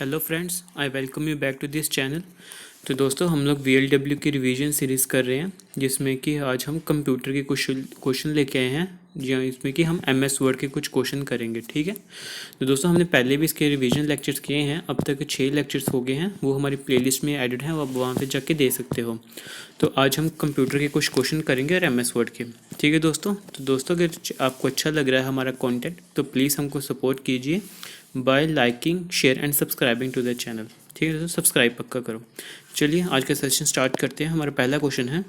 Hello friends, I welcome you back to this channel. तो दोस्तों, हम लोग VLW की रिवीजन सीरीज़ कर रहे हैं, जिसमें कि आज हम कंप्यूटर के कुछ क्वेश्चन लेके आए हैं। जी हाँ, इसमें कि हम MS वर्ड के कुछ क्वेश्चन करेंगे। ठीक है। तो दोस्तों, हमने पहले भी इसके रिवीजन लेक्चर्स किए हैं। अब तक 6 लेक्चर्स हो गए हैं, वो हमारी प्लेलिस्ट में एडेड हैं, आप वहाँ पे जाके दे सकते हो। तो आज हम कंप्यूटर के कुछ क्वेश्चन करेंगे और MS वर्ड के। ठीक है दोस्तों। तो दोस्तों, अगर आपको अच्छा लग रहा है हमारा कंटेंट, तो प्लीज़ हमको सपोर्ट कीजिए by liking, share and subscribing to the channel. ठीक है दोस्तों, सब्सक्राइब पक्का करो। चलिए आज का सेशन स्टार्ट करते हैं। हमारा पहला क्वेश्चन है,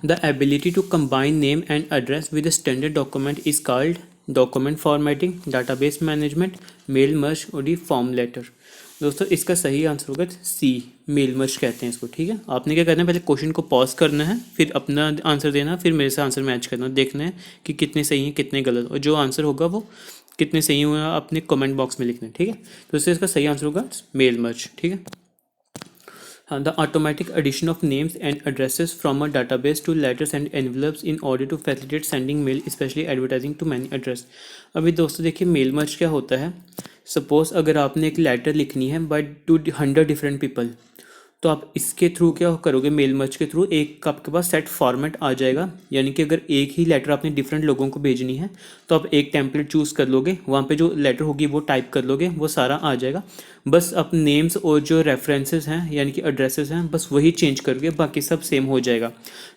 the ability to combine name and address with standard document is called document formatting, database management, mail merge और डी फॉर्म लेटर। दोस्तों, इसका सही आंसर होगा सी, मेल मर्ज कहते हैं इसको। ठीक है। आपने क्या करना है, पहले क्वेश्चन को पॉज करना है, फिर अपना आंसर देना, फिर मेरे से आंसर मैच करना, देखना है कि कितने सही हैं कितने गलत, और जो आंसर होगा वो कितने सही हुए अपने कमेंट बॉक्स में लिखना है। ठीक है। तो इसका सही आंसर होगा मेल मर्ज। ठीक है। The automatic addition of names and addresses from a database to letters and envelopes in order to facilitate sending mail, especially advertising to many address। अभी दोस्तों देखिए, मेल मर्ज क्या होता है। सपोज अगर आपने एक लेटर लिखनी है बट टू 100 डिफरेंट पीपल, तो आप इसके थ्रू क्या करोगे, मेल मर्ज के थ्रू एक आपके पास सेट फॉर्मेट आ जाएगा। यानी कि अगर एक ही लेटर आपने डिफरेंट लोगों को भेजनी है, तो आप एक टेम्पलेट चूज़ कर लोगे, वहाँ पे जो लेटर होगी वो टाइप कर लोगे, वो सारा आ जाएगा। बस आप नेम्स और जो रेफरेंसेस हैं यानी कि एड्रेसेस हैं, बस वही चेंज करोगे, बाकी सब सेम हो जाएगा।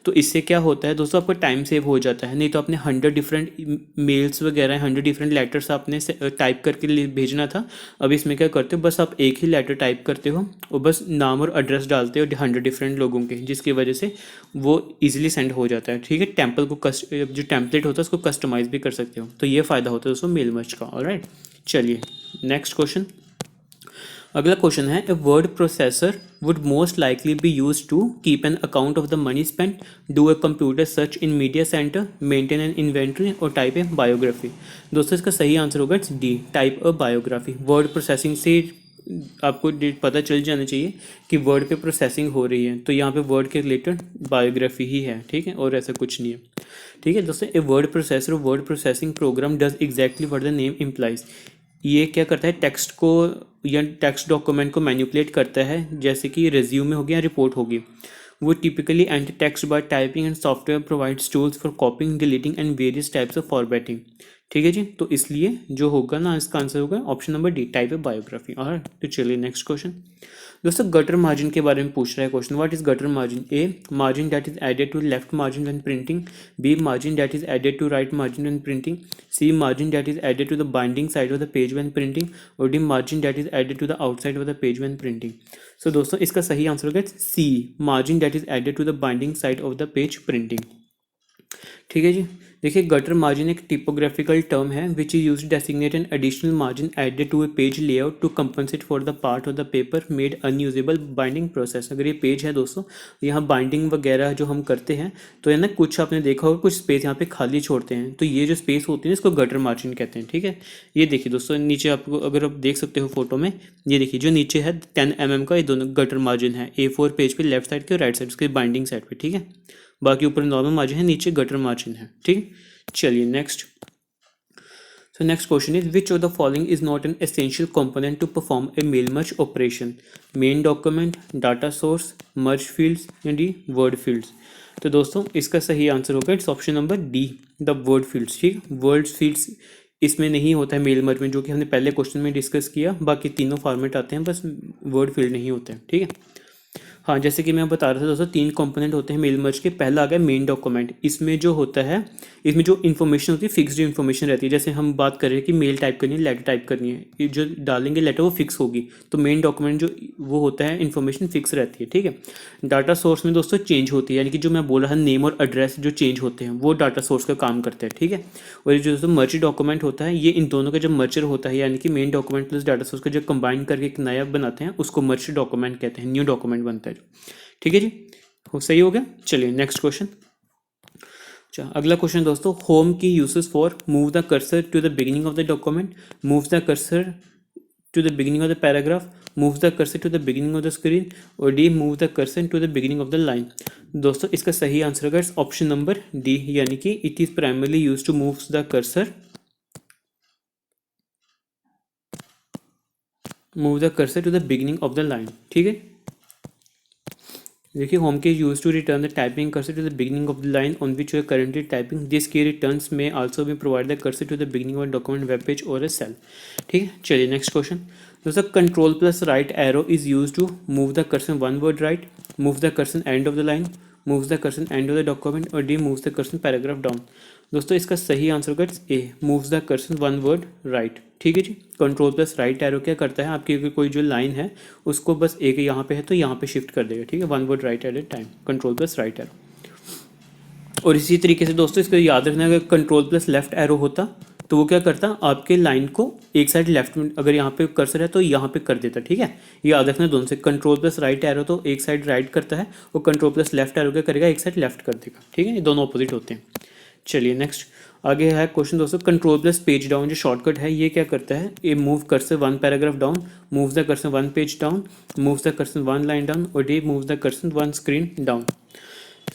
तो इससे क्या होता है दोस्तों, आपका टाइम सेव हो जाता है। नहीं तो आपने 100 डिफरेंट मेल्स वगैरह, 100 डिफरेंट लेटर्स आपने टाइप करके भेजना था। अब इसमें क्या करते हो, बस आप एक ही लेटर टाइप करते हो और बस नाम और एड्रेस डालते हो 100 डिफरेंट लोगों के, जिसकी वजह से वो इजीली सेंड हो जाता है। ठीक है। टेम्पल को जो टेम्पलेट होता है उसको कस्टमाइज भी कर सकते हो। तो ये फ़ायदा होता है दोस्तों मेल मर्ज का। ऑलराइट, चलिए नेक्स्ट क्वेश्चन। अगला क्वेश्चन है, a word processor would most likely be use to keep an account of the money spent, do a computer search in media centre, maintain an inventory और type a biography. दोस्तों, इसका सही answer होगा it's D, type a biography. Word processing से आपको पता चल जाना चाहिए कि वर्ड पे प्रोसेसिंग हो रही है, तो यहाँ पे वर्ड के रिलेटेड बायोग्राफी ही है। ठीक है, और ऐसा कुछ नहीं है। ठीक है दोस्तों, ए word processor word processing program does exactly what the name implies. ये क्या करता है, टेक्स्ट को या टेक्स्ट डॉक्यूमेंट को मैनिपुलेट करता है, जैसे कि रिज्यूमे होगी या रिपोर्ट होगी। वो typically enter text bye typing and software provides tools for कॉपिंग, deleting and various types of formatting. ठीक है जी। तो इसलिए जो होगा ना, इसका आंसर होगा option number D, type of biography. और तो चलिए नेक्स्ट क्वेश्चन। दोस्तों, गटर मार्जिन के बारे में पूछ रहा है क्वेश्चन। What is gutter margin? A, margin that is added to left margin when printing. B, margin that is added to right margin when printing. C, margin that is added to the binding side of the page when printing. और D, margin that is added to the outside of the page when printing. So दोस्तों, इसका सही answer होगा C, margin that is added to the binding side of the page printing. ठीक है जी। देखिए, gutter margin एक typographical term है which is use designate an additional margin added to a page layout to compensate for the part of the paper made unusable binding process. अगर ये page है दोस्तों, यहाँ बाइंडिंग वगैरह जो हम करते हैं, तो है ना, कुछ आपने देखा होगा कुछ स्पेस यहाँ पे खाली छोड़ते हैं, तो ये जो स्पेस होती है इसको गटर मार्जिन कहते हैं। ठीक है। ये देखिए दोस्तों, नीचे आपको अगर आप देख सकते हो फोटो में, ये देखिए जो नीचे है 10 mm का, ये दोनों गटर मार्जिन है, A4 पेज पे लेफ्ट साइड के और राइट साइड के बाइंडिंग साइड पे। ठीक है। बाकी ऊपर नॉर्मल मार्जिन है, नीचे गटर मार्जिन है। ठीक। चलिए next. So next question is, which of the following is not an essential component to perform a mail merge operation? Main document, data source, merge fields या डी word fields। तो दोस्तों, इसका सही answer होगा it's option number D, the word fields. ठीक, word fields इसमें नहीं होता है मेल मर्ज में, जो कि हमने पहले क्वेश्चन में डिस्कस किया। बाकी तीनों फॉर्मेट आते हैं, बस वर्ड फील्ड नहीं होते हैं। ठीक है। हाँ, जैसे कि मैं बता रहा था दोस्तों, 3 कंपोनेंट होते हैं मेल मर्ज के। पहला आ गया मेन डॉक्यूमेंट। इसमें जो होता है, इसमें जो इन्फॉर्मेशन होती है फिक्स्ड इन्फॉर्मेशन रहती है। जैसे हम बात कर रहे हैं कि मेल टाइप करनी है, लेटर टाइप करनी है, ये जो डालेंगे लेटर वो फिक्स होगी। तो मेन डॉक्यूमेंट जो वो होता है, इन्फॉर्मेशन फिक्स रहती है। ठीक है। डाटा सोर्स में दोस्तों चेंज होती है, यानी कि जो मैं बोल रहा नेम और एड्रेस जो चेंज होते हैं, वो डाटा सोर्स का काम करते हैं। ठीक है। और ये जो दोस्तों मर्ज डॉक्यूमेंट होता है, ये इन दोनों का जब मर्जर होता है, यानी कि main document plus data source का जब कंबाइन करके एक नया बनाते हैं, उसको मर्ज डॉक्यूमेंट कहते हैं, न्यू डॉक्यूमेंट बनता है। ठीक है जी, सही हो गया। चलिए नेक्स्ट क्वेश्चन। अच्छा, अगला क्वेश्चन दोस्तों, होम की uses for move the cursor to the beginning of the document, move the cursor to the beginning of the paragraph, move the cursor to the beginning of the screen, और D move the cursor to the beginning of the line. दोस्तों, इसका सही answer होगा option number D, यानी कि it is primarily use to move the cursor move the cursor to the beginning of the line. ठीक है, देखिए home key use to return the typing cursor to the beginning of the line on which you are currently typing. This key returns में also भी provide the cursor to the beginning of document, web page और a cell. ठीक है, चलिए next question. दोस्तों control plus right arrow is use to move the cursor one word right, move the cursor end of the लाइन, मूव the cursor end of the डॉक्यूमेंट, और D move the cursor paragraph down. दोस्तों इसका सही answer होगा A, moves the cursor one word right. ठीक है जी, कंट्रोल प्लस राइट एरो क्या करता है, आपकी अगर कोई जो लाइन है उसको बस एक यहाँ पे है तो यहाँ पे शिफ्ट कर देगा। ठीक है, one word right at a time, control plus right arrow. और इसी तरीके से दोस्तों इसको याद रखना, अगर कंट्रोल प्लस लेफ्ट एरो होता तो वो क्या करता, आपके लाइन को एक साइड लेफ्ट में, अगर यहाँ पे कर्सर है तो यहाँ पे कर देता। ठीक है, ये याद रखना दोनों से। कंट्रोल प्लस राइट एरो तो एक साइड राइट करता है, और कंट्रोल प्लस लेफ्ट एरो क्या करेगा, एक साइड लेफ्ट कर देगा। ठीक है, ये दोनों अपोजिट होते हैं। चलिए नेक्स्ट आगे है क्वेश्चन दोस्तों, कंट्रोल प्लस पेज डाउन जो शॉर्टकट है ये क्या करता है, ये move cursor one paragraph down, move the cursor one page down, move the cursor one line down, और D move the cursor one screen down.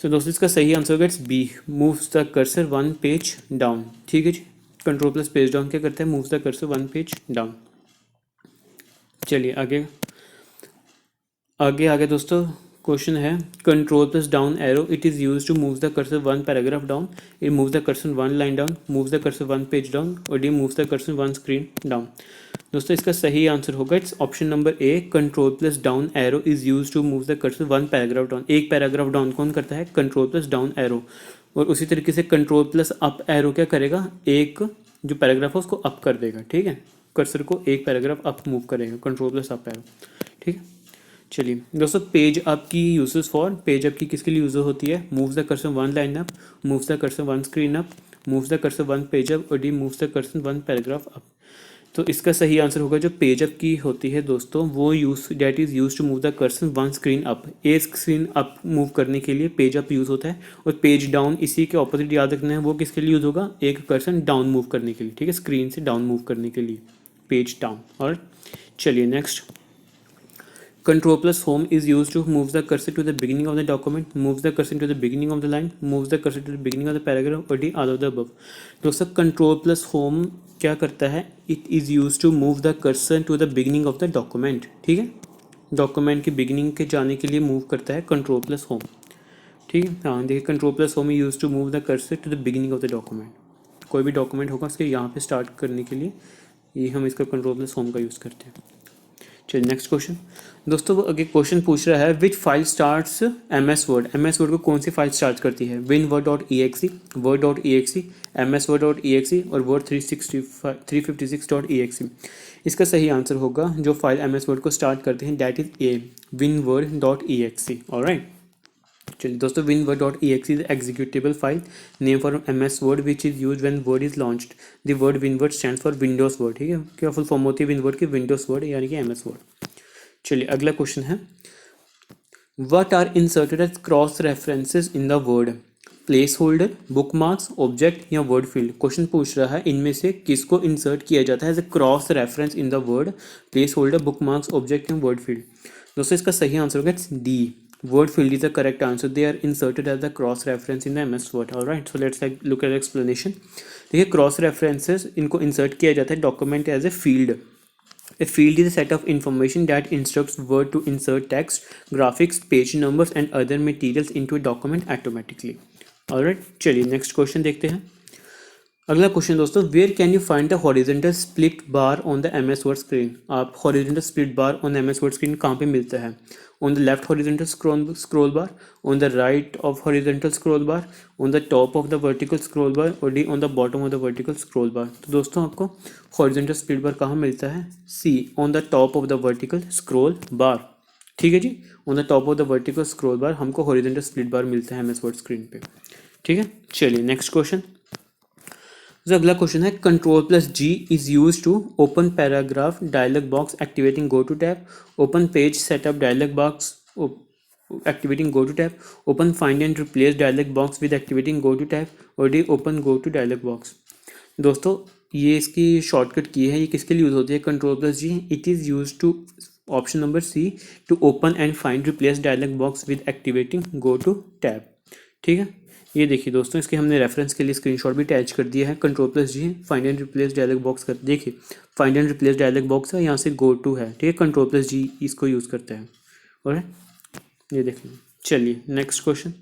तो दोस्तों इसका सही आंसर होगा it's B, moves the cursor one page down. ठीक है जी, control plus page down क्या करता है, moves the cursor one page down. चलिए आगे आगे आगे दोस्तों क्वेश्चन है, control plus down arrow it is use to move the cursor one paragraph down, it move the cursor one line down, move the cursor one page down, और D move the cursor one screen down. दोस्तों इसका सही answer होगा it's option number A, control plus down arrow is use to move the cursor one paragraph down. एक paragraph down कौन करता है, control plus down arrow. और उसी तरीके से कंट्रोल प्लस अप एरो क्या करेगा, एक जो पैराग्राफ है उसको अप कर देगा। ठीक है, कर्सर को एक पैराग्राफ अप मूव करेगा, कंट्रोल प्लस अप एरो। ठीक है, चलिए दोस्तों page up key uses for, page up key किसके लिए यूज होती है, move the cursor one line up, move the cursor one screen up, move the cursor one page up, और D move the cursor one paragraph up. तो इसका सही answer होगा जो पेज अप की होती है दोस्तों, वो use that is use to move the cursor one screen up. A screen up move करने के लिए पेज अप यूज होता है, और पेज डाउन इसी के ऑपोजिट याद रखना है, वो किसके लिए यूज होगा, एक कर्सर डाउन मूव करने के लिए। ठीक है, स्क्रीन से डाउन मूव करने के लिए पेज डाउन। और चलिए next, Control plus home is used to move the cursor to the beginning of the document, move the cursor to the beginning of the line, move the cursor to the beginning of the paragraph, or D all of the above। दोस्तों control plus home क्या करता है, it is used to move the cursor to the beginning of the document। ठीक है, document की beginning के जाने के लिए मूव करता है कंट्रोल प्लस होम। ठीक है, हाँ देखिए control plus home use to move the cursor to the beginning of the document. कोई भी डॉक्यूमेंट होगा उसके यहाँ पे स्टार्ट करने के लिए ये हम इसका कंट्रोल प्लस होम का यूज़ करते हैं। चलिए नेक्स्ट क्वेश्चन दोस्तों, वो आगे क्वेश्चन पूछ रहा है which file starts MS word. MS word को कौन सी फाइल स्टार्ट करती है, winword.exe, word.exe, msword.exe और word 356.exe। इसका सही आंसर होगा जो फाइल MS वर्ड को स्टार्ट करते हैं that is a, winword.exe। Alright, चलिए दोस्तों winword.exe is executable file name for MS Word which is used when Word is launched। the word winword stands for Windows Word। ठीक है, क्या full form होती है winword की, Windows Word यानी कि MS Word। चलिए अगला क्वेश्चन है, what are inserted as cross references in the Word, place holder, book marks, object या वर्ड फील्ड। क्वेश्चन पूछ रहा है इनमें से किसको इंसर्ट किया जाता है as a cross reference in the word, place holder, book marks, object या वर्ड फील्ड। दोस्तों इसका सही आंसर होगा it's D, word field is the correct answer, they are inserted as the cross reference in the MS Word। all right, so let's look at explanation। देखिए cross references इनको insert किया जाता है document as a field. A field is a set of information that instructs Word to insert text, graphics, page numbers and other materials into a document automatically। alright, चलिए next question देखते हैं। अगला question दोस्तों, where can you find the horizontal split bar on the MS Word screen. आप horizontal split bar on MS Word screen कहाँ पे मिलता है, on the left horizontal scroll bar, on the right of horizontal scroll bar, on the top of the vertical scroll bar, और D on the bottom of the vertical scroll bar। तो दोस्तों आपको horizontal split bar कहाँ मिलता है, C on the top of the vertical scroll bar। ठीक है जी, on the top of the vertical scroll bar हमको horizontal split bar मिलता है MS Word स्क्रीन पे। ठीक है, चलिए नेक्स्ट क्वेश्चन। तो अगला क्वेश्चन है, control plus G is use to open paragraph dialog box activating go to tab, open page setup dialog box activating go to tab, open find and replace dialog box with activating go to tab, और D open go to dialog box. दोस्तों ये इसकी shortcut की है, ये किसके लिए use होती है, control plus G, it is use to option number C to open and find replace dialog box with activating go to tab. ठीक है, ये देखिए दोस्तों, इसके हमने रेफरेंस के लिए स्क्रीनशॉट भी अटैच कर दिया है। Ctrl+G find and replace dialog box कर, देखिए find and replace dialog box है, यहाँ से गो टू है, ठीक है। Ctrl+G इसको यूज़ करते हैं और ये देखिए। चलिए नेक्स्ट क्वेश्चन,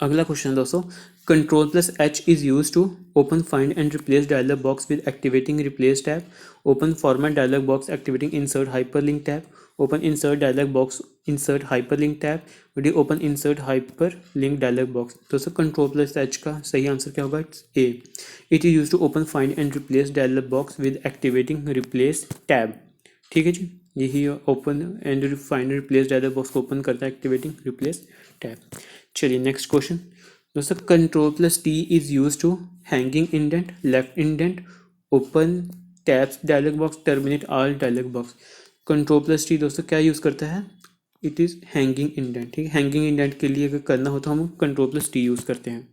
अगला क्वेश्चन है दोस्तों, Ctrl+H is use to open find and replace dialog box with activating replace tab, open format dialog box activating insert hyperlink tab, open insert dialog box insert hyperlink tab, video open insert hyperlink dialog box. दोस्तों Ctrl+H का सही answer क्या होगा? A. It is use to open find and replace dialog box with activating replace tab, ठीक है जी। यही open and find replace dialog box को ओपन करता है एक्टिवेटिंग रिप्लेस टैब। चलिए नेक्स्ट क्वेश्चन दोस्तों, Ctrl+T is use to hanging indent, left indent, open tabs dialog box, terminate all dialog box. Ctrl+T दोस्तों क्या यूज़ करता है? इट इज़ हैंगिंग इंडेंट, ठीक है। हैंगिंग इंडेंट के लिए अगर करना हो तो हम Ctrl+T यूज़ करते हैं।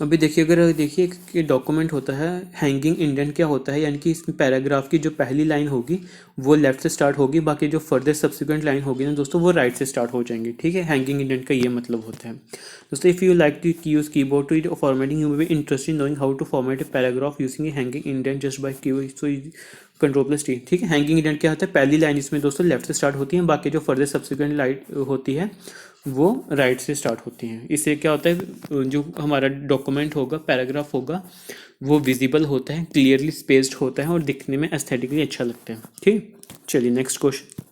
अभी देखिए, अगर देखिए कि डॉक्यूमेंट होता है, हैंगिंग इंडेंट क्या होता है, यानी कि इसमें पैराग्राफ की जो पहली लाइन होगी वो लेफ्ट से स्टार्ट होगी, बाकी जो फर्दर सब्सिक्वेंट लाइन होगी ना दोस्तों वो राइट से स्टार्ट हो जाएंगी, ठीक है। हैंगिंग इंडेंट का ये मतलब होता है दोस्तों। If you like to use keyboard to formatting, you may be interested in knowing how to format a paragraph using a hanging indent just by keyboard, so Ctrl+T, ठीक है। हैंगिंग इंडेंट क्या होता है? पहली लाइन इसमें दोस्तों left से start होती है, बाकी जो फर्दर सब्सिक्वेंट लाइन होती है वो राइट से स्टार्ट होती हैं। इससे क्या होता है, जो हमारा डॉक्यूमेंट होगा, पैराग्राफ होगा, वो विजिबल होता है, क्लियरली स्पेस्ड होता है और दिखने में एस्थेटिकली अच्छा लगता है, ठीक। चलिए नेक्स्ट क्वेश्चन,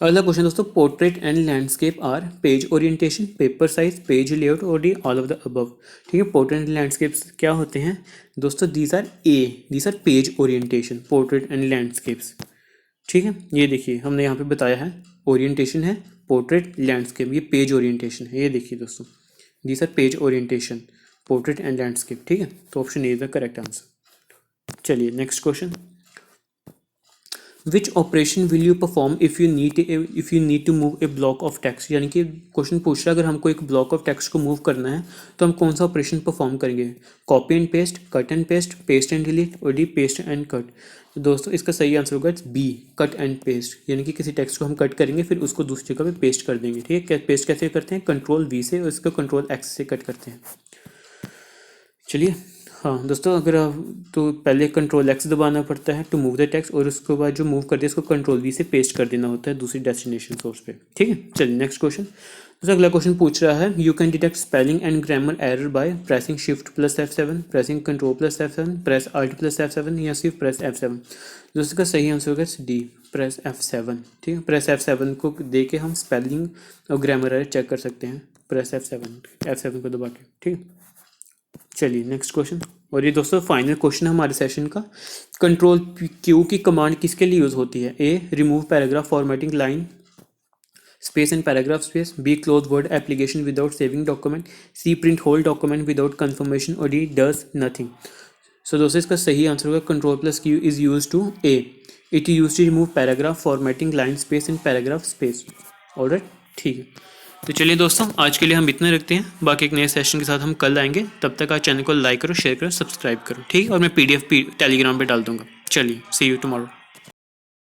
अगला क्वेश्चन दोस्तों, portrait and landscape are page orientation, paper size, page layout और D all of the above, ठीक है। पोर्ट्रेट एंड लैंडस्केप्स क्या होते हैं दोस्तों? These are page orientation, portrait and landscapes, ठीक है। ये देखिए हमने यहाँ पे बताया है, ओरिएंटेशन है पोर्ट्रेट, लैंडस्केप, ये पेज ओरिएंटेशन है। ये देखिए दोस्तों, these are page orientation, portrait and landscape, ठीक है। तो option A is the correct answer. चलिए next question, which operation will you perform if you need to move a block of text, यानी कि क्वेश्चन पूछ रहा है अगर हमको एक ब्लॉक ऑफ टेक्स्ट को मूव करना है तो हम कौन सा ऑपरेशन परफॉर्म करेंगे? Copy and paste, cut and paste, paste and delete और डी पेस्ट एंड कट। तो दोस्तों इसका सही आंसर होगा बी, कट एंड पेस्ट, यानी कि किसी टेक्स्ट को हम कट करेंगे फिर उसको दूसरी जगह पे पेस्ट कर देंगे, ठीक है। पेस्ट कैसे करते हैं? Ctrl+V से और इसको Ctrl+X से कट करते हैं। चलिए हाँ दोस्तों, अगर आप तो पहले Ctrl+X दबाना पड़ता है टू मूव द टेक्स्ट, और उसके बाद जो मूव कर दिया इसको Ctrl+V से पेस्ट कर देना होता है दूसरी डेस्टिनेशन सोर्स पे, ठीक है। चलिए नेक्स्ट क्वेश्चन, दोस्तों अगला क्वेश्चन पूछ रहा है, you can detect spelling and grammar error by pressing Shift+F7, pressing Ctrl+F7, press Alt+F7 या सिर्फ प्रेस F7। दोस्तों का सही आंसर होगा डी, प्रेस F7, ठीक है। प्रेस F7 को दे के हम स्पेलिंग और ग्रामर एरर चेक कर सकते हैं, प्रेस F7 को दबा के, ठीक है। चलिए नेक्स्ट क्वेश्चन, और ये दोस्तों फाइनल क्वेश्चन है हमारे सेशन का। Ctrl+Q की कमांड किसके लिए यूज़ होती है? A, remove paragraph formatting line space and paragraph space, B, close word application without saving document, C, print whole document without confirmation और डी, डज नथिंग। सो दोस्तों इसका सही आंसर होगा Ctrl+Q is use to A, it is use to remove paragraph formatting line space and paragraph space. Alright, ठीक है। तो चलिए दोस्तों आज के लिए हम इतना रखते हैं, बाकी एक नए सेशन के साथ हम कल आएंगे। तब तक आप चैनल को लाइक करो, शेयर करो, सब्सक्राइब करो, ठीक है। और मैं PDF टेलीग्राम पे डाल दूंगा। चलिए सी यू टुमारो।